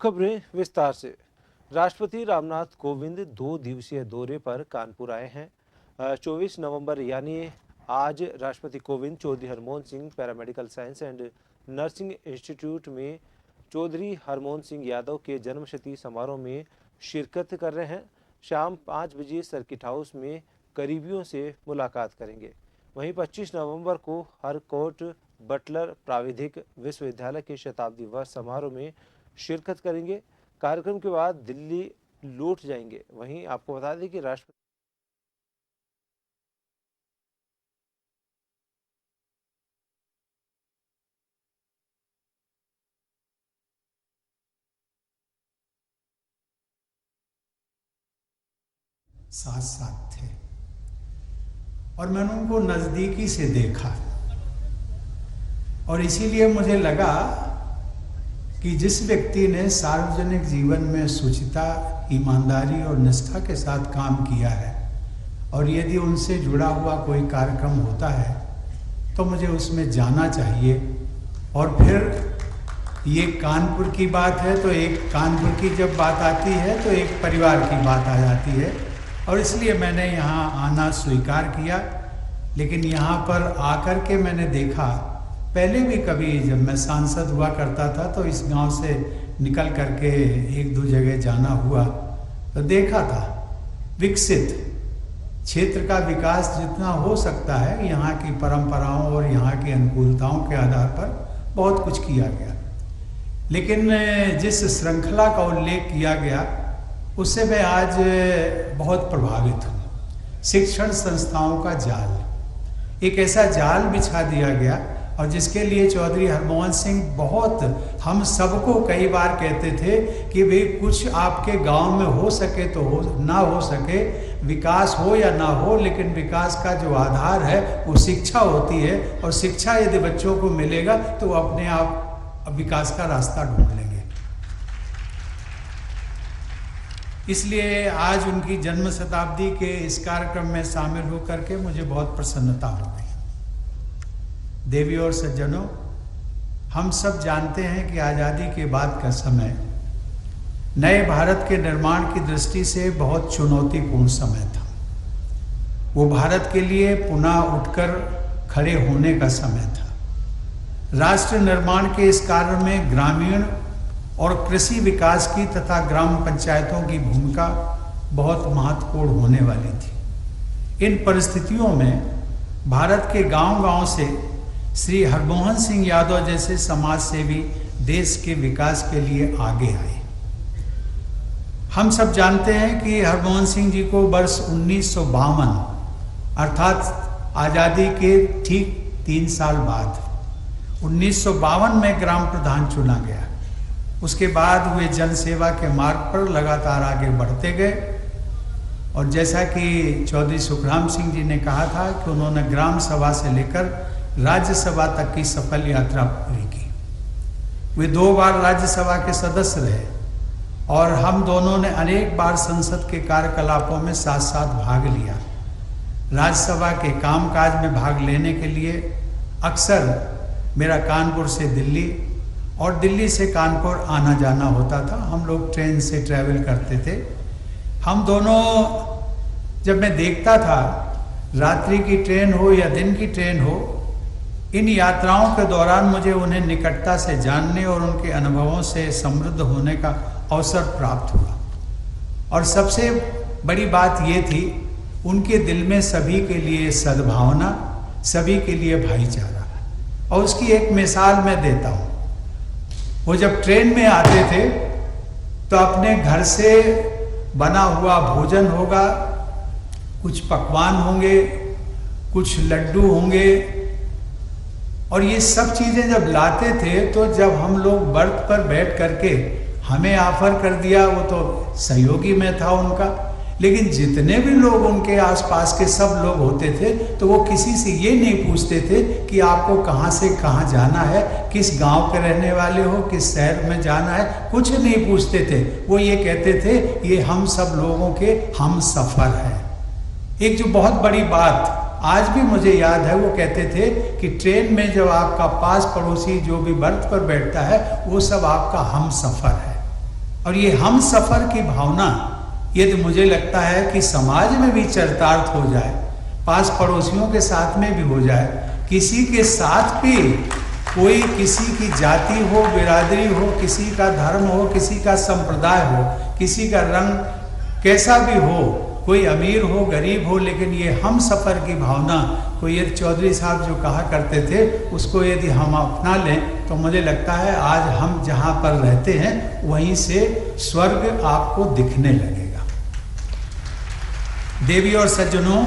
खबरें विस्तार से। राष्ट्रपति रामनाथ कोविंद 2 दिवसीय दौरे पर कानपुर आए हैं। 24 नवंबर यानी आज राष्ट्रपति Kovind Chaudhary Harmohan Singh paramedical science and nursing institute में चौधरी हरमोहन सिंह यादव के जन्मशती समारोह में शिरकत कर रहे हैं। शाम 5 बजे सर्किट हाउस में करीबियों से मुलाकात करेंगे। वहीं 25 नवंबर को हरकोट बटलर प्राविधिक विश्वविद्यालय के शताब्दी वर्ष समारोह में शिरकत करेंगे। कार्यक्रम के बाद दिल्ली लौट जाएंगे। वहीं आपको बता दें कि राष्ट्रपति साथ साथ थे और मैंने उनको नजदीकी से देखा और इसीलिए मुझे लगा कि जिस व्यक्ति ने सार्वजनिक जीवन में शुचिता, ईमानदारी और निष्ठा के साथ काम किया है और यदि उनसे जुड़ा हुआ कोई कार्यक्रम होता है तो मुझे उसमें जाना चाहिए। और फिर ये कानपुर की बात है तो एक कानपुर की जब बात आती है तो एक परिवार की बात आ जाती है और इसलिए मैंने यहाँ आना स्वीकार किया। लेकिन यहाँ पर आकर के मैंने देखा, पहले भी कभी जब मैं सांसद हुआ करता था तो इस गांव से निकल करके एक दो जगह जाना हुआ तो देखा था विकसित क्षेत्र का विकास जितना हो सकता है यहाँ की परंपराओं और यहाँ की अनुकूलताओं के आधार पर बहुत कुछ किया गया। लेकिन जिस श्रृंखला का उल्लेख किया गया उससे मैं आज बहुत प्रभावित हूँ। शिक्षण संस्थाओं का जाल, एक ऐसा जाल बिछा दिया गया और जिसके लिए चौधरी हरमोहन सिंह बहुत हम सबको कई बार कहते थे कि भाई कुछ आपके गांव में हो सके तो हो, ना हो सके, विकास हो या ना हो, लेकिन विकास का जो आधार है वो शिक्षा होती है और शिक्षा यदि बच्चों को मिलेगा तो वो अपने आप विकास का रास्ता ढूंढ लेंगे। इसलिए आज उनकी जन्म शताब्दी के इस कार्यक्रम में शामिल होकर के मुझे बहुत प्रसन्नता हो गई। देवी और सज्जनों, हम सब जानते हैं कि आज़ादी के बाद का समय नए भारत के निर्माण की दृष्टि से बहुत चुनौतीपूर्ण समय था। वो भारत के लिए पुनः उठकर खड़े होने का समय था। राष्ट्र निर्माण के इस कार्य में ग्रामीण और कृषि विकास की तथा ग्राम पंचायतों की भूमिका बहुत महत्वपूर्ण होने वाली थी। इन परिस्थितियों में भारत के गांव-गांव से श्री हरमोहन सिंह यादव जैसे समाज सेवी देश के विकास के लिए आगे आए। हम सब जानते हैं कि हरमोहन सिंह जी को वर्ष 1952 अर्थात आज़ादी के ठीक 3 साल बाद 1952 में ग्राम प्रधान चुना गया। उसके बाद वे जनसेवा के मार्ग पर लगातार आगे बढ़ते गए और जैसा कि चौधरी सुखराम सिंह जी ने कहा था कि उन्होंने ग्राम सभा से लेकर राज्यसभा तक की सफल यात्रा पूरी की। वे 2 बार राज्यसभा के सदस्य रहे और हम दोनों ने अनेक बार संसद के कार्यकलापों में साथ साथ भाग लिया। राज्यसभा के कामकाज में भाग लेने के लिए अक्सर मेरा कानपुर से दिल्ली और दिल्ली से कानपुर आना जाना होता था। हम लोग ट्रेन से ट्रैवल करते थे। हम दोनों, जब मैं देखता था रात्रि की ट्रेन हो या दिन की ट्रेन हो, इन यात्राओं के दौरान मुझे उन्हें निकटता से जानने और उनके अनुभवों से समृद्ध होने का अवसर प्राप्त हुआ। और सबसे बड़ी बात ये थी, उनके दिल में सभी के लिए सद्भावना, सभी के लिए भाईचारा। और उसकी एक मिसाल मैं देता हूँ। वो जब ट्रेन में आते थे तो अपने घर से बना हुआ भोजन होगा, कुछ पकवान होंगे, कुछ लड्डू होंगे और ये सब चीजें जब लाते थे तो जब हम लोग बर्थ पर बैठ करके हमें ऑफर कर दिया, वो तो सहयोगी में था उनका, लेकिन जितने भी लोग उनके आसपास के सब लोग होते थे तो वो किसी से ये नहीं पूछते थे कि आपको कहाँ से कहाँ जाना है, किस गांव के रहने वाले हो, किस शहर में जाना है, कुछ नहीं पूछते थे। वो ये कहते थे ये हम सब लोगों के हम सफर है। एक जो बहुत बड़ी बात आज भी मुझे याद है, वो कहते थे कि ट्रेन में जब आपका पास पड़ोसी जो भी बर्थ पर बैठता है वो सब आपका हम सफर है। और ये हम सफर की भावना यदि मुझे लगता है कि समाज में भी चरितार्थ हो जाए, पास पड़ोसियों के साथ में भी हो जाए, किसी के साथ भी कोई किसी की जाति हो, बिरादरी हो, किसी का धर्म हो, किसी का संप्रदाय हो, किसी का रंग कैसा भी हो, कोई अमीर हो गरीब हो, लेकिन ये हम सफर की भावना को ये चौधरी साहब जो कहा करते थे उसको यदि हम अपना लें तो मुझे लगता है आज हम जहाँ पर रहते हैं वहीं से स्वर्ग आपको दिखने लगेगा। देवी और सज्जनों,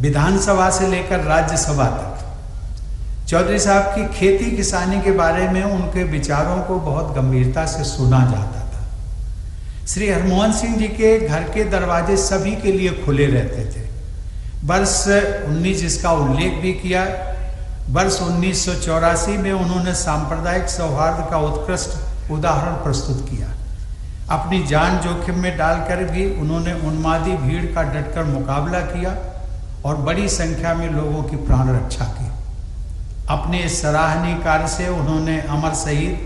विधानसभा से लेकर राज्यसभा तक चौधरी साहब की खेती किसानी के बारे में उनके विचारों को बहुत गंभीरता से सुना जाता था। श्री हरमोहन सिंह जी के घर के दरवाजे सभी के लिए खुले रहते थे। वर्ष 19 इसका उल्लेख भी किया। वर्ष 1984 में उन्होंने सांप्रदायिक सौहार्द का उत्कृष्ट उदाहरण प्रस्तुत किया। अपनी जान जोखिम में डालकर भी उन्होंने उन्मादी भीड़ का डटकर मुकाबला किया और बड़ी संख्या में लोगों की प्राण रक्षा की। अपने इस सराहनीय कार्य से उन्होंने अमर शहीद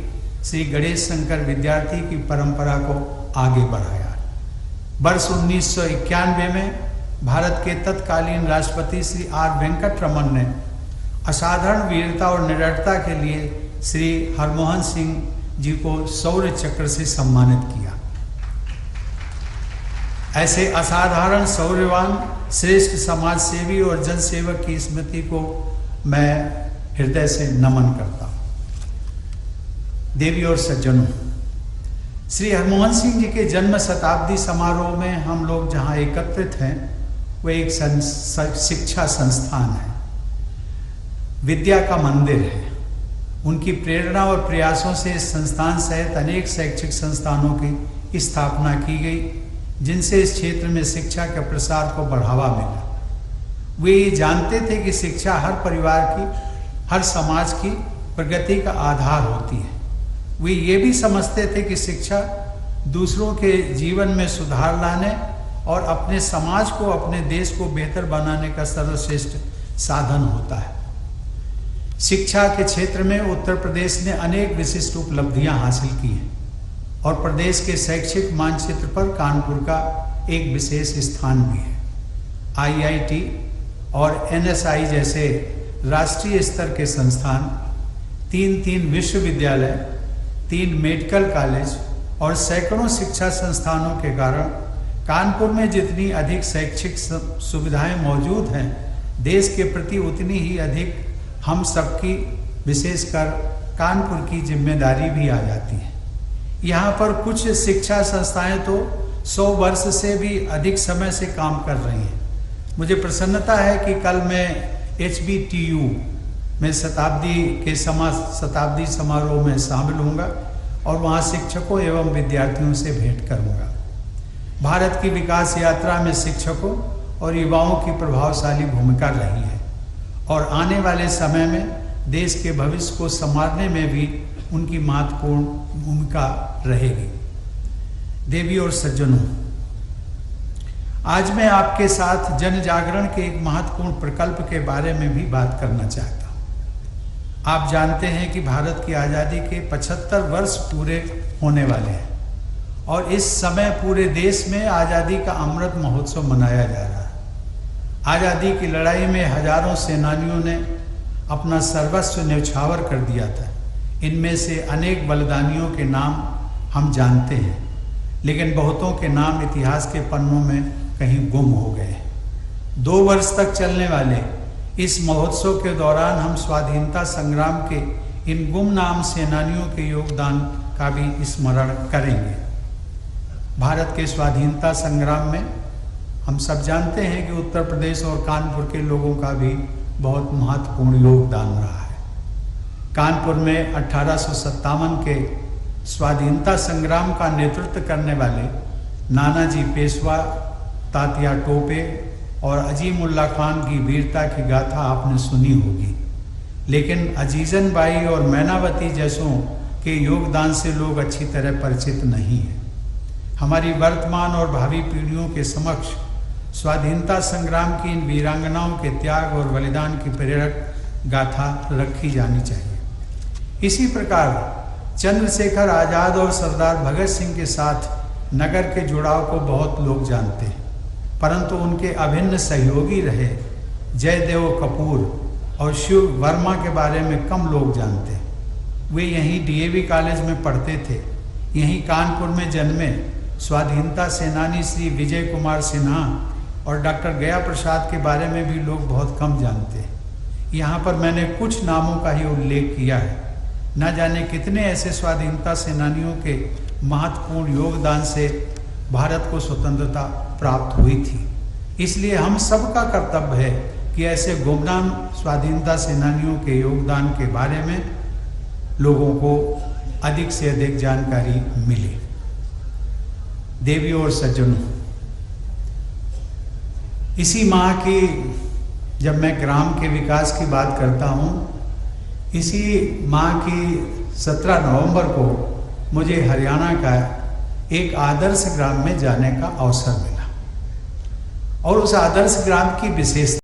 श्री गणेश शंकर विद्यार्थी की परंपरा को आगे बढ़ाया। वर्ष 1991 में भारत के तत्कालीन राष्ट्रपति श्री आर वेंकटरमन ने असाधारण वीरता और निडरता के लिए श्री हरमोहन सिंह जी को शौर्य चक्र से सम्मानित किया। ऐसे असाधारण शौर्यवान श्रेष्ठ समाज सेवी और जनसेवक की स्मृति को मैं हृदय से नमन करता हूं। देवी और सज्जनों, श्री हरमोहन सिंह जी के जन्म शताब्दी समारोह में हम लोग जहां एकत्रित हैं वह एक शिक्षा संस्थान है, विद्या का मंदिर है। उनकी प्रेरणा और प्रयासों से इस संस्थान सहित अनेक शैक्षिक संस्थानों की स्थापना की गई, जिनसे इस क्षेत्र में शिक्षा के प्रसार को बढ़ावा मिला। वे ये जानते थे कि शिक्षा हर परिवार की, हर समाज की प्रगति का आधार होती है। वे ये भी समझते थे कि शिक्षा दूसरों के जीवन में सुधार लाने और अपने समाज को, अपने देश को बेहतर बनाने का सर्वश्रेष्ठ साधन होता है। शिक्षा के क्षेत्र में उत्तर प्रदेश ने अनेक विशिष्ट उपलब्धियां हासिल की हैं और प्रदेश के शैक्षिक मानचित्र पर कानपुर का एक विशेष स्थान भी है। IIT और NSI जैसे राष्ट्रीय स्तर के संस्थान, 3 विश्वविद्यालय, 3 मेडिकल कॉलेज और सैकड़ों शिक्षा संस्थानों के कारण कानपुर में जितनी अधिक शैक्षिक सुविधाएं मौजूद हैं, देश के प्रति उतनी ही अधिक हम सबकी, विशेषकर कानपुर की जिम्मेदारी भी आ जाती है। यहाँ पर कुछ शिक्षा संस्थाएं तो 100 वर्ष से भी अधिक समय से काम कर रही हैं। मुझे प्रसन्नता है कि कल मैं HBTU में शताब्दी समारोह में शामिल होऊंगा और वहाँ शिक्षकों एवं विद्यार्थियों से भेंट करूँगा। भारत की विकास यात्रा में शिक्षकों और युवाओं की प्रभावशाली भूमिका रही है और आने वाले समय में देश के भविष्य को संवारने में भी उनकी महत्वपूर्ण भूमिका रहेगी। देवी और सज्जनों, आज मैं आपके साथ जन जागरण के एक महत्वपूर्ण प्रकल्प के बारे में भी बात करना चाहता हूँ। आप जानते हैं कि भारत की आज़ादी के 75 वर्ष पूरे होने वाले हैं और इस समय पूरे देश में आज़ादी का अमृत महोत्सव मनाया जा रहा है। आज़ादी की लड़ाई में हजारों सेनानियों ने अपना सर्वस्व न्यौछावर कर दिया था। इनमें से अनेक बलिदानियों के नाम हम जानते हैं, लेकिन बहुतों के नाम इतिहास के पन्नों में कहीं गुम हो गए। 2 वर्ष तक चलने वाले इस महोत्सव के दौरान हम स्वाधीनता संग्राम के इन गुमनाम सेनानियों के योगदान का भी स्मरण करेंगे। भारत के स्वाधीनता संग्राम में हम सब जानते हैं कि उत्तर प्रदेश और कानपुर के लोगों का भी बहुत महत्वपूर्ण योगदान रहा है। कानपुर में 1857 के स्वाधीनता संग्राम का नेतृत्व करने वाले नानाजी पेशवा, तात्या टोपे और अजीमुल्ला खान की वीरता की गाथा आपने सुनी होगी, लेकिन अजीजन बाई और मैनावती जैसों के योगदान से लोग अच्छी तरह परिचित नहीं हैं। हमारी वर्तमान और भावी पीढ़ियों के समक्ष स्वाधीनता संग्राम की इन वीरांगनाओं के त्याग और बलिदान की प्रेरक गाथा रखी जानी चाहिए। इसी प्रकार चंद्रशेखर आजाद और सरदार भगत सिंह के साथ नगर के जुड़ाव को बहुत लोग जानते हैं, परंतु उनके अभिन्न सहयोगी रहे जयदेव कपूर और शिव वर्मा के बारे में कम लोग जानते हैं। वे यहीं डीएवी कॉलेज में पढ़ते थे। यहीं कानपुर में जन्मे स्वाधीनता सेनानी श्री विजय कुमार सिन्हा और डॉक्टर गया प्रसाद के बारे में भी लोग बहुत कम जानते हैं। यहाँ पर मैंने कुछ नामों का ही उल्लेख किया है। न जाने कितने ऐसे स्वाधीनता सेनानियों के महत्वपूर्ण योगदान से भारत को स्वतंत्रता प्राप्त हुई थी। इसलिए हम सबका कर्तव्य है कि ऐसे गुमनाम स्वाधीनता सेनानियों के योगदान के बारे में लोगों को अधिक से अधिक जानकारी मिले। देवियों और सज्जनों, इसी माह की जब मैं ग्राम के विकास की बात करता हूँ, इसी माह की 17 नवंबर को मुझे हरियाणा का एक आदर्श ग्राम में जाने का अवसर मिला और उस आदर्श ग्राम की विशेषता